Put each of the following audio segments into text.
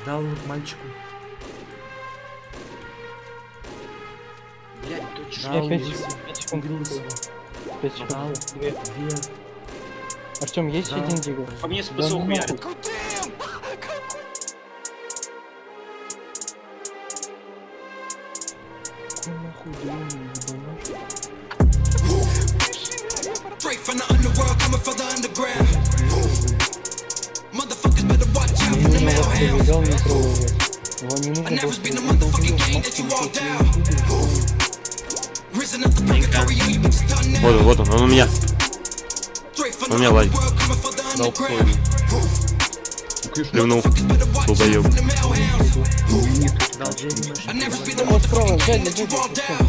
Дал вот мальчику. Блядь, точно. Дал 5 вот. секунд. Убился. 5 секунд. Дал. 2. Две. Артем, есть Да. один дигл? По мне Да спасу ну хуярит. нахуй. Какой нахуй длинный ебанаш? Straight from the underworld, coming from the underground. Motherfuckers better watch out Мне for the нужно вас mailhounds. проверял, не трогай. Вам не нужно I never просто been the motherfucking game that you walked down. Risen up the purgatory, you bitches done now. Вот он у меня. Straight from У the меня лазит. underworld, coming from the underground. Плюнул. Motherfuckers better watch out Долбоёб. for the mailhounds. Дал Джейми I never been the Вот справа, motherfucking game сзади, that you сзади, walked Артем. down.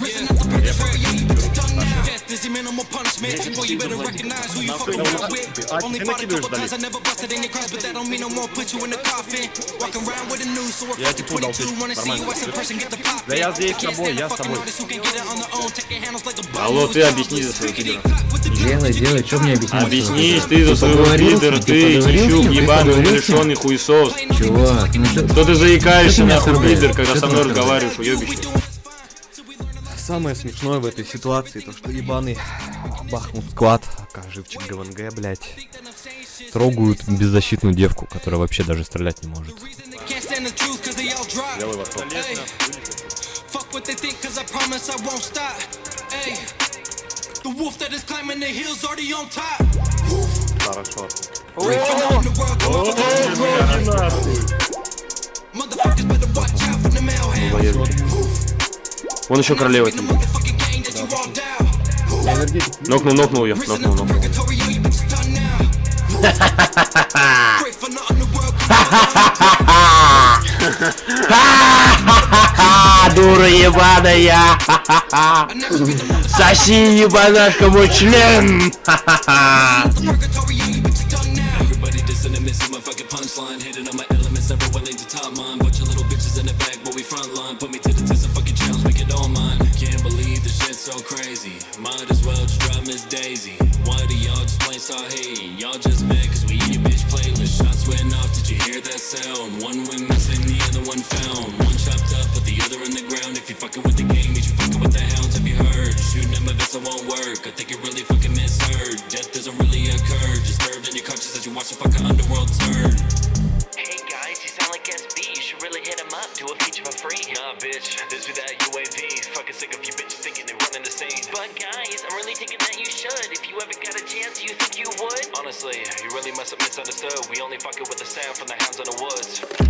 Risen up the purgatory, you bitches done now. Death is your minimal punishment. Boy, you better recognize who you fucking around with. Only fought a couple times, I never busted in your cross, but that don't mean no more put you in the coffin. Walking around with a news, so we're 22, wanna see you as a person, get the pop. Да я здесь с тобой, я с тобой. Алло, ты объясни за своего пидора. Делай, что мне объяснить? Объяснись ты за своего пидора, ты тищук ебаный, умалишенный хуесос. Чувак, ну Что ты заикаешься Что ты нахуй, меня пидор, когда Что со ты мной меня разговариваешь, уебище? Самое смешное в этой ситуации, то что ебаный Бахмут склад, живчик ГВНГ, блять, трогают беззащитную девку, которая вообще даже стрелять не может. Делай восток. Хорошо. Вон еще королева тем. Нокнул ее, нокнул. Дура ебаная! Соси, ебанашка, мой член! Everybody dissing and missing my fucking punchline. Hitting on my elements, never willing to top mine. Bunch of little bitches in the back, but we front line. Put me to the test and fucking challenge, make it all mine. Can't believe this shit's so crazy. Might as well just drop Miss Daisy. Why do y'all just plain start hating? Y'all just mad cause we in your bitch playlist. Shots went off, did you hear that sound? One went missing, the other one found. One chopped up, but the other in the ground. If you fucking with the game, means you fucking with the hounds. Have you heard? Shooting at my vest, it won't work. I think it really fucking misheard. Death doesn't really occur. Disturbed in your conscience as you watch the fucking underworld turn. Hey guys, you sound like SB. You should really hit him up. Do a feature for free. Nah, bitch. This be that UAV. Fucking sick of you bitches thinking they're running the scene. But guys, I'm really thinking that you should. If you ever got a chance, do you think you would? Honestly, you really must have misunderstood. We only fucking with the sound from the hounds in the woods.